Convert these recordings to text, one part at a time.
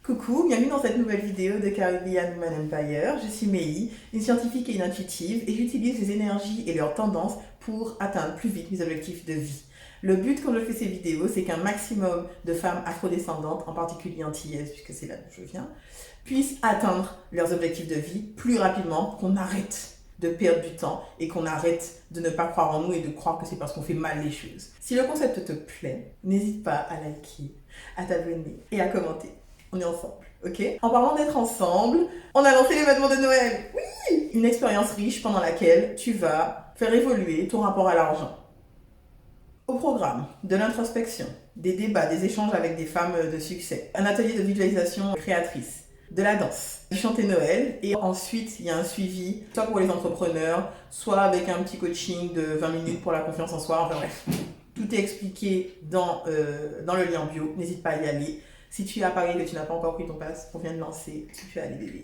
Coucou, bienvenue dans cette nouvelle vidéo de Caribbean Woman Empire. Je suis Mei, une scientifique et une intuitive, et j'utilise les énergies et leurs tendances pour atteindre plus vite mes objectifs de vie. Le but quand je fais ces vidéos, c'est qu'un maximum de femmes afrodescendantes, en particulier antillaises, puisque c'est là d'où je viens, puissent atteindre leurs objectifs de vie plus rapidement, qu'on arrête de perdre du temps et qu'on arrête de ne pas croire en nous et de croire que c'est parce qu'on fait mal les choses. Si le concept te plaît, n'hésite pas à liker, à t'abonner et à commenter. On est ensemble, ok? En parlant d'être ensemble, on a lancé l'événement de Noël. Oui! Une expérience riche pendant laquelle tu vas faire évoluer ton rapport à l'argent. Au programme, de l'introspection, des débats, des échanges avec des femmes de succès, un atelier de visualisation créatrice, de la danse, du chanter Noël, et ensuite il y a un suivi, soit pour les entrepreneurs, soit avec un petit coaching de 20 minutes pour la confiance en soi, enfin bref. Tout est expliqué dans le lien bio, n'hésite pas à y aller. Si tu es à Paris et que tu n'as pas encore pris ton pass, on vient de lancer, tu peux aller bébé.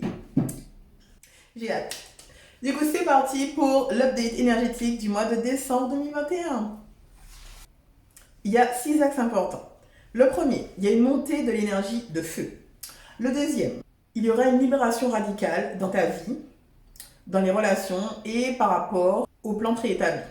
J'ai hâte. Du coup, c'est parti pour l'update énergétique du mois de décembre 2021. Il y a 6 axes importants. Le premier, il y a une montée de l'énergie de feu. Le deuxième, il y aura une libération radicale dans ta vie, dans les relations et par rapport au plan préétabli.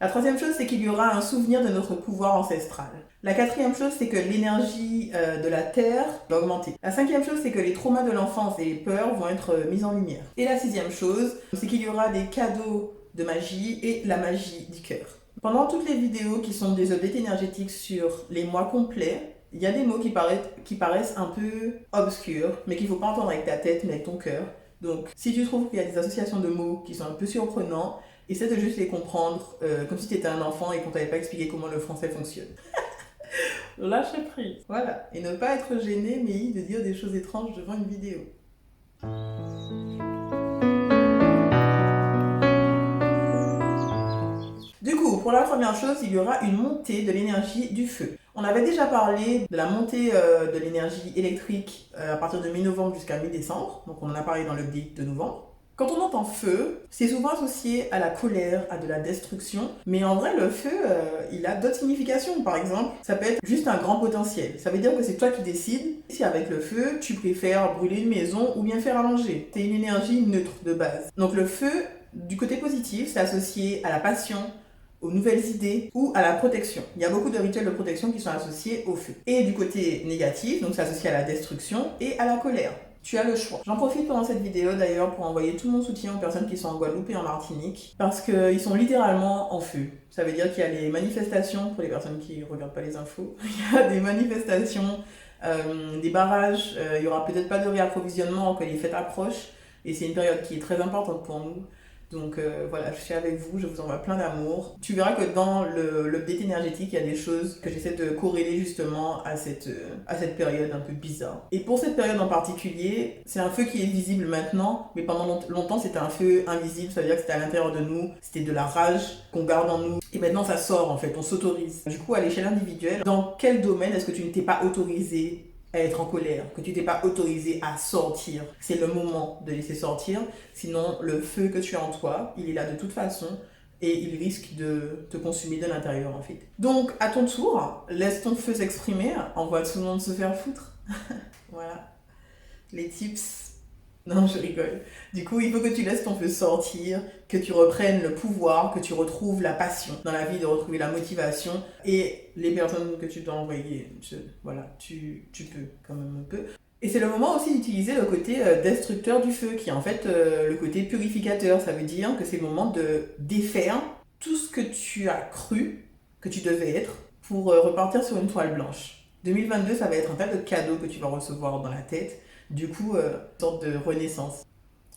La troisième chose, c'est qu'il y aura un souvenir de notre pouvoir ancestral. La quatrième chose, c'est que l'énergie de la Terre va augmenter. La cinquième chose, c'est que les traumas de l'enfance et les peurs vont être mis en lumière. Et la sixième chose, c'est qu'il y aura des cadeaux de magie et la magie du cœur. Pendant toutes les vidéos qui sont des updates énergétiques sur les mois complets, il y a des mots qui paraissent un peu obscurs, mais qu'il ne faut pas entendre avec ta tête, mais avec ton cœur. Donc, si tu trouves qu'il y a des associations de mots qui sont un peu surprenants, essaie de juste les comprendre comme si tu étais un enfant et qu'on t'avait pas expliqué comment le français fonctionne. Lâche prise. Voilà. Et ne pas être gêné, mais de dire des choses étranges devant une vidéo. Du coup, pour la première chose, il y aura une montée de l'énergie du feu. On avait déjà parlé de la montée de l'énergie électrique à partir de mi-novembre jusqu'à mi-décembre. Donc on en a parlé dans l'update de novembre. Quand on entend feu, c'est souvent associé à la colère, à de la destruction. Mais en vrai, le feu, il a d'autres significations. Par exemple, ça peut être juste un grand potentiel. Ça veut dire que c'est toi qui décides si avec le feu, tu préfères brûler une maison ou bien faire à manger. C'est une énergie neutre de base. Donc le feu, du côté positif, c'est associé à la passion, aux nouvelles idées ou à la protection. Il y a beaucoup de rituels de protection qui sont associés au feu. Et du côté négatif, donc c'est associé à la destruction et à la colère. Tu as le choix. J'en profite pendant cette vidéo d'ailleurs pour envoyer tout mon soutien aux personnes qui sont en Guadeloupe et en Martinique parce qu'ils sont littéralement en feu. Ça veut dire qu'il y a les manifestations, pour les personnes qui ne regardent pas les infos, il y a des manifestations, des barrages, il n'y aura peut-être pas de réapprovisionnement que les fêtes approchent et c'est une période qui est très importante pour nous. Donc voilà, je suis avec vous, je vous envoie plein d'amour. Tu verras que dans l'update énergétique, il y a des choses que j'essaie de corréler justement à cette période un peu bizarre. Et pour cette période en particulier, c'est un feu qui est visible maintenant, mais pendant longtemps c'était un feu invisible, ça veut dire que c'était à l'intérieur de nous, c'était de la rage qu'on garde en nous. Et maintenant ça sort en fait, on s'autorise. Du coup, à l'échelle individuelle, dans quel domaine est-ce que tu ne t'es pas autorisé à être en colère, que tu t'es pas autorisé à sortir? C'est le moment de laisser sortir, sinon le feu que tu as en toi, il est là de toute façon et il risque de te consumer de l'intérieur en fait. Donc à ton tour, laisse ton feu s'exprimer, envoie tout le monde se faire foutre. Voilà, les tips. Non, je rigole. Du coup, il faut que tu laisses ton feu sortir, que tu reprennes le pouvoir, que tu retrouves la passion dans la vie, de retrouver la motivation. Et les personnes que tu dois envoyer, voilà, tu peux quand même un peu. Et c'est le moment aussi d'utiliser le côté destructeur du feu, qui est en fait le côté purificateur. Ça veut dire que c'est le moment de défaire tout ce que tu as cru que tu devais être pour repartir sur une toile blanche. 2022, ça va être un tas de cadeaux que tu vas recevoir dans la tête. Du coup, une sorte de renaissance.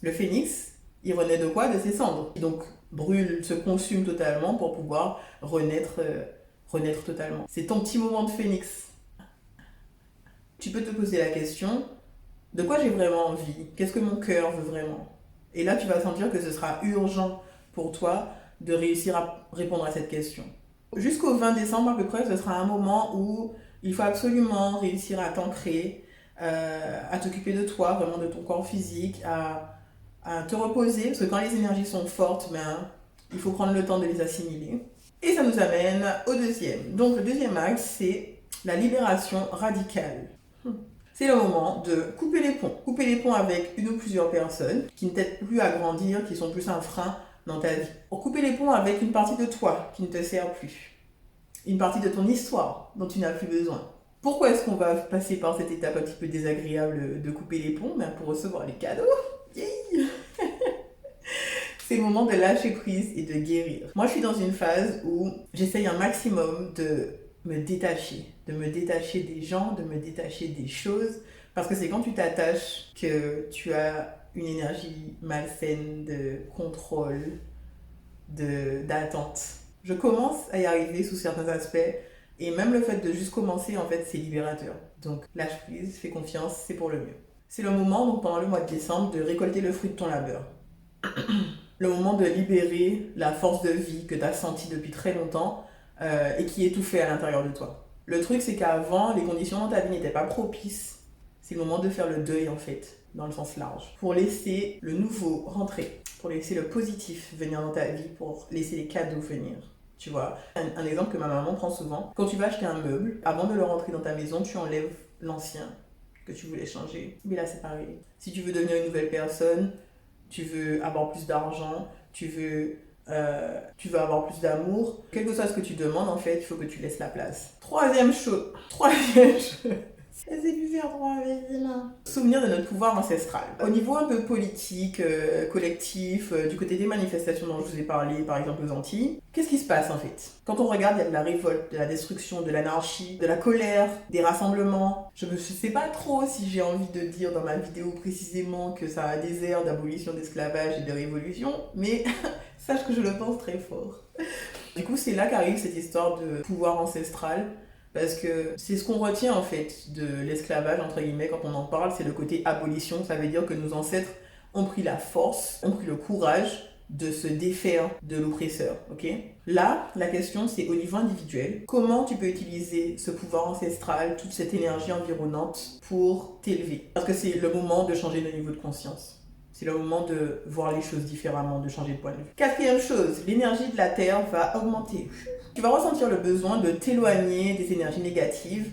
Le phénix, il renaît de quoi? De ses cendres. Donc, brûle, se consume totalement pour pouvoir renaître totalement. C'est ton petit moment de phénix. Tu peux te poser la question, de quoi j'ai vraiment envie? Qu'est-ce que mon cœur veut vraiment? Et là, tu vas sentir que ce sera urgent pour toi de réussir à répondre à cette question. Jusqu'au 20 décembre à peu près, ce sera un moment où il faut absolument réussir à t'ancrer, à t'occuper de toi, vraiment de ton corps physique, à te reposer, parce que quand les énergies sont fortes, il faut prendre le temps de les assimiler. Et ça nous amène au deuxième. Donc le deuxième axe, c'est la libération radicale. C'est le moment de couper les ponts. Couper les ponts avec une ou plusieurs personnes qui ne t'aident plus à grandir, qui sont plus un frein dans ta vie. Pour couper les ponts avec une partie de toi qui ne te sert plus. Une partie de ton histoire dont tu n'as plus besoin. Pourquoi est-ce qu'on va passer par cette étape un petit peu désagréable de couper les ponts? Pour recevoir les cadeaux. Yay. C'est le moment de lâcher prise et de guérir. Moi, je suis dans une phase où j'essaye un maximum de me détacher des gens, de me détacher des choses, parce que c'est quand tu t'attaches que tu as une énergie malsaine de contrôle, d'attente. Je commence à y arriver sous certains aspects, et même le fait de juste commencer, en fait, c'est libérateur. Donc, lâche prise, fais confiance, c'est pour le mieux. C'est le moment, donc pendant le mois de décembre, de récolter le fruit de ton labeur. Le moment de libérer la force de vie que tu as sentie depuis très longtemps et qui étouffait à l'intérieur de toi. Le truc, c'est qu'avant, les conditions dans ta vie n'étaient pas propices. C'est le moment de faire le deuil, en fait, dans le sens large. Pour laisser le nouveau rentrer, pour laisser le positif venir dans ta vie, pour laisser les cadeaux venir. Tu vois, un exemple que ma maman prend souvent, quand tu vas acheter un meuble, avant de le rentrer dans ta maison, tu enlèves l'ancien que tu voulais changer. Mais là, c'est pareil. Si tu veux devenir une nouvelle personne, tu veux avoir plus d'argent, tu veux avoir plus d'amour, quel que soit ce que tu demandes, en fait, il faut que tu laisses la place. Troisième chose. C'est du verre droit avec les mains. Souvenir de notre pouvoir ancestral. Au niveau un peu politique, collectif, du côté des manifestations dont je vous ai parlé, par exemple aux Antilles, qu'est-ce qui se passe en fait? Quand on regarde, il y a de la révolte, de la destruction, de l'anarchie, de la colère, des rassemblements. Je ne sais pas trop si j'ai envie de dire dans ma vidéo précisément que ça a des airs d'abolition d'esclavage et de révolution, mais sache que je le pense très fort. Du coup, c'est là qu'arrive cette histoire de pouvoir ancestral. Parce que c'est ce qu'on retient en fait de l'esclavage, entre guillemets, quand on en parle, c'est le côté abolition. Ça veut dire que nos ancêtres ont pris la force, ont pris le courage de se défaire de l'oppresseur, ok? Là, la question c'est au niveau individuel, comment tu peux utiliser ce pouvoir ancestral, toute cette énergie environnante pour t'élever? Parce que c'est le moment de changer de niveau de conscience. C'est le moment de voir les choses différemment, de changer de point de vue. Quatrième chose, l'énergie de la Terre va augmenter. Tu vas ressentir le besoin de t'éloigner des énergies négatives.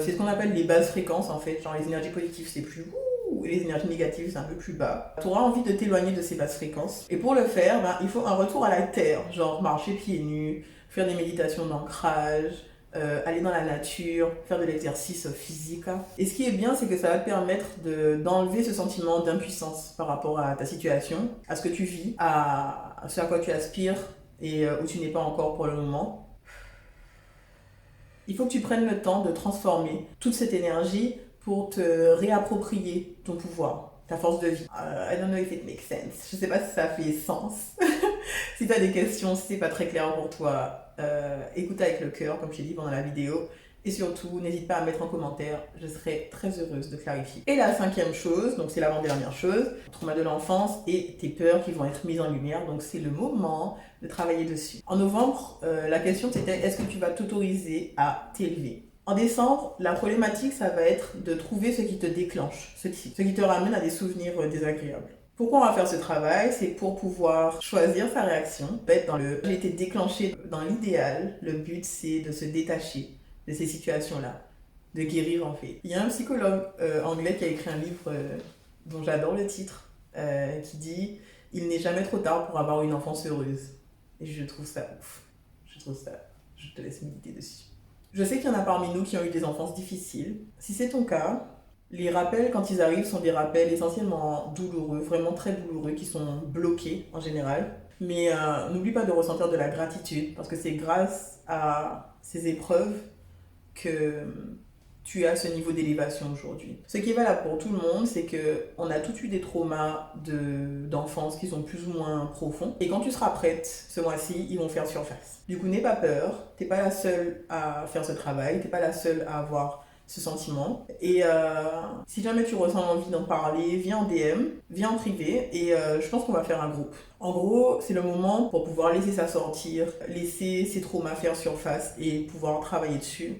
C'est ce qu'on appelle les basses fréquences en fait. Genre les énergies positives c'est plus ouh, et les énergies négatives c'est un peu plus bas. Tu auras envie de t'éloigner de ces basses fréquences. Et pour le faire, il faut un retour à la terre. Genre marcher pieds nus, faire des méditations d'ancrage, aller dans la nature, faire de l'exercice physique. Et ce qui est bien, c'est que ça va te permettre d'enlever ce sentiment d'impuissance par rapport à ta situation, à ce que tu vis, à ce à quoi tu aspires et où tu n'es pas encore pour le moment. Il faut que tu prennes le temps de transformer toute cette énergie pour te réapproprier ton pouvoir, ta force de vie. I don't know if it makes sense. Je sais pas si ça fait sens. Si tu as des questions, si c'est pas très clair pour toi, écoute avec le cœur, comme je t'ai dit pendant la vidéo. Et surtout, n'hésite pas à mettre en commentaire, je serai très heureuse de clarifier. Et la cinquième chose, donc c'est l'avant-dernière chose, trauma de l'enfance et tes peurs qui vont être mises en lumière, donc c'est le moment de travailler dessus. En novembre, la question c'était est-ce que tu vas t'autoriser à t'élever? En décembre, la problématique, ça va être de trouver ce qui te déclenche, ce qui te ramène à des souvenirs désagréables. Pourquoi on va faire ce travail? C'est pour pouvoir choisir sa réaction. Être dans j'ai été déclenché dans l'idéal. Le but, c'est de se détacher de ces situations-là, de guérir en fait. Il y a un psychologue anglais qui a écrit un livre dont j'adore le titre, qui dit « Il n'est jamais trop tard pour avoir une enfance heureuse ». Et je trouve ça ouf. Je te laisse méditer dessus. Je sais qu'il y en a parmi nous qui ont eu des enfances difficiles. Si c'est ton cas, les rappels, quand ils arrivent, sont des rappels essentiellement douloureux, vraiment très douloureux, qui sont bloqués en général. Mais n'oublie pas de ressentir de la gratitude, parce que c'est grâce à ces épreuves que tu as ce niveau d'élévation aujourd'hui. Ce qui est valable pour tout le monde, c'est qu'on a tous eu des traumas d'enfance qui sont plus ou moins profonds. Et quand tu seras prête, ce mois-ci, ils vont faire surface. Du coup, n'aie pas peur, t'es pas la seule à faire ce travail, t'es pas la seule à avoir ce sentiment. Et si jamais tu ressens l'envie d'en parler, viens en DM, viens en privé et je pense qu'on va faire un groupe. En gros, c'est le moment pour pouvoir laisser ça sortir, laisser ces traumas faire surface et pouvoir travailler dessus.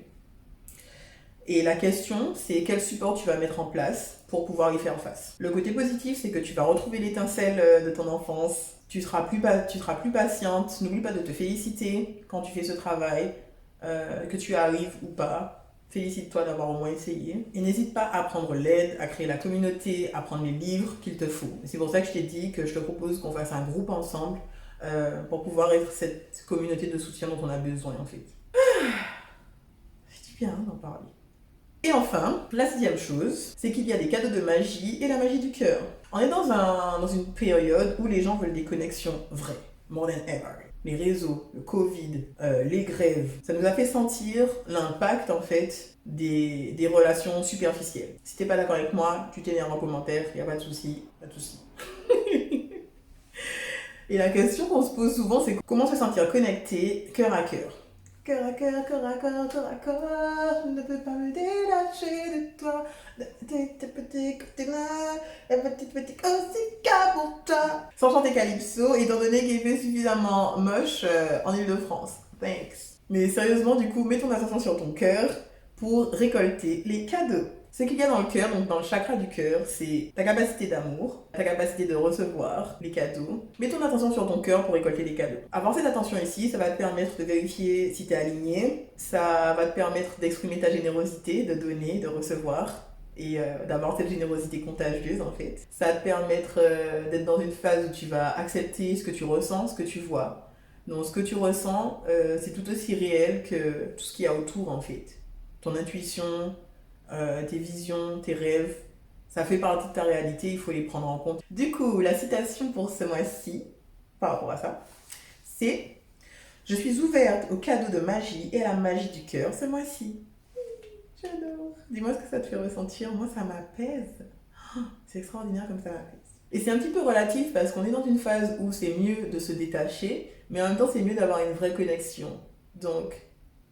Et la question, c'est quel support tu vas mettre en place pour pouvoir y faire face. Le côté positif, c'est que tu vas retrouver l'étincelle de ton enfance, tu seras plus patiente, n'oublie pas de te féliciter quand tu fais ce travail, que tu arrives ou pas. Félicite-toi d'avoir au moins essayé. Et n'hésite pas à prendre l'aide, à créer la communauté, à prendre les livres qu'il te faut. C'est pour ça que je t'ai dit que je te propose qu'on fasse un groupe ensemble pour pouvoir être cette communauté de soutien dont on a besoin en fait. C'est du bien d'en parler. Et enfin, la 6e chose, c'est qu'il y a des cadeaux de magie et la magie du cœur. On est dans une période où les gens veulent des connexions vraies, more than ever. Les réseaux, le Covid, les grèves, ça nous a fait sentir l'impact en fait des relations superficielles. Si t'es pas d'accord avec moi, tu t'énerves en commentaire, y a pas de souci, pas de souci. Et la question qu'on se pose souvent, c'est comment se sentir connecté cœur à cœur. Cœur à cœur, corps à corps, corps à corps, je ne peux pas me détacher de toi. Petit aussi pour toi. Sans chanter Calypso, étant donné qu'il fait suffisamment moche en Ile-de-France. Thanks. Mais sérieusement, du coup, mets ton attention sur ton cœur pour récolter les cadeaux. Ce qu'il y a dans le cœur, donc dans le chakra du cœur, c'est ta capacité d'amour, ta capacité de recevoir les cadeaux. Mets ton attention sur ton cœur pour récolter les cadeaux. Avoir cette attention ici, ça va te permettre de vérifier si tu es aligné, ça va te permettre d'exprimer ta générosité, de donner, de recevoir et d'avoir cette générosité contagieuse en fait. Ça va te permettre d'être dans une phase où tu vas accepter ce que tu ressens, ce que tu vois. Donc ce que tu ressens, c'est tout aussi réel que tout ce qu'il y a autour en fait. Ton intuition, tes visions, tes rêves, ça fait partie de ta réalité, il faut les prendre en compte. Du coup, la citation pour ce mois-ci, par rapport à ça, c'est « Je suis ouverte aux cadeaux de magie et à la magie du cœur ce mois-ci. » J'adore. Dis-moi ce que ça te fait ressentir, moi ça m'apaise. C'est extraordinaire comme ça m'apaise. Et c'est un petit peu relatif parce qu'on est dans une phase où c'est mieux de se détacher, mais en même temps c'est mieux d'avoir une vraie connexion. Donc,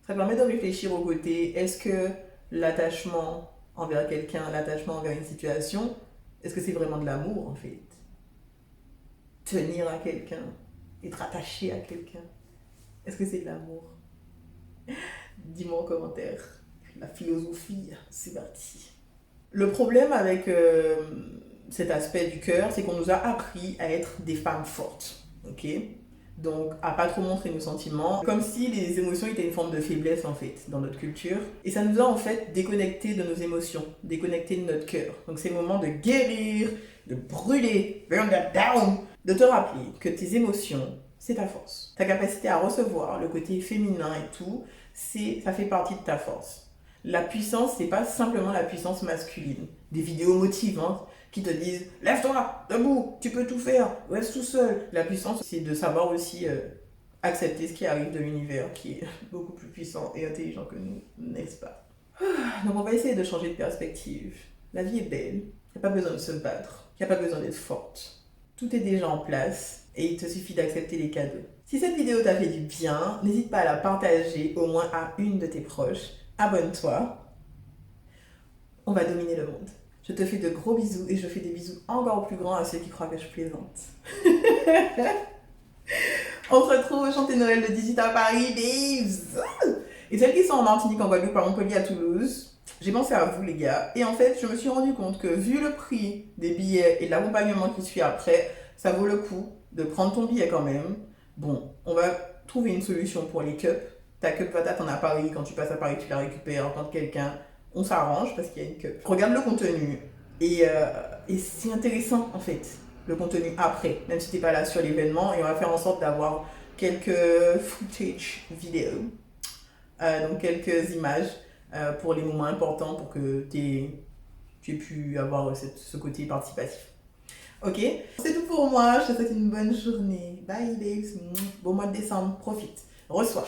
ça permet de réfléchir au côté, est-ce que l'attachement envers quelqu'un, l'attachement envers une situation, est-ce que c'est vraiment de l'amour en fait? Tenir à quelqu'un, être attaché à quelqu'un, est-ce que c'est de l'amour? Dis-moi en commentaire. La philosophie, c'est parti. Le problème avec cet aspect du cœur, c'est qu'on nous a appris à être des femmes fortes, ok? Donc à pas trop montrer nos sentiments, comme si les émotions étaient une forme de faiblesse en fait dans notre culture. Et ça nous a en fait déconnectés de nos émotions, déconnectés de notre cœur. Donc c'est le moment de guérir, de brûler, burn that down, de te rappeler que tes émotions, c'est ta force. Ta capacité à recevoir, le côté féminin et tout, ça fait partie de ta force. La puissance, c'est pas simplement la puissance masculine. Des vidéos motivantes qui te disent « Lève-toi, debout, tu peux tout faire, reste tout seul ». La puissance, c'est de savoir aussi accepter ce qui arrive de l'univers, qui est beaucoup plus puissant et intelligent que nous, n'est-ce pas? Donc on va essayer de changer de perspective. La vie est belle, il n'y a pas besoin de se battre, il n'y a pas besoin d'être forte. Tout est déjà en place et il te suffit d'accepter les cadeaux. Si cette vidéo t'a fait du bien, n'hésite pas à la partager au moins à une de tes proches. Abonne-toi. On va dominer le monde. Je te fais de gros bisous et je fais des bisous encore plus grands à ceux qui croient que je plaisante. On se retrouve au Chanté Noël le 18 à Paris, babes. Et celles qui sont en Martinique, en Guadeloupe, à Montpellier, à Toulouse, j'ai pensé à vous les gars. Et en fait, je me suis rendu compte que vu le prix des billets et de l'accompagnement qui suit après, ça vaut le coup de prendre ton billet quand même. Bon, on va trouver une solution pour les cups. Ta cup patate en à Paris, quand tu passes à Paris, tu la récupères en tant que quelqu'un. On s'arrange parce qu'il y a une cup. Regarde le contenu et c'est intéressant en fait, le contenu après, même si tu n'es pas là sur l'événement, et on va faire en sorte d'avoir quelques footage vidéo, donc quelques images pour les moments importants pour que tu aies pu avoir ce côté participatif. Ok, c'est tout pour moi, je te souhaite une bonne journée. Bye babes, bon mois de décembre, profite, reçois.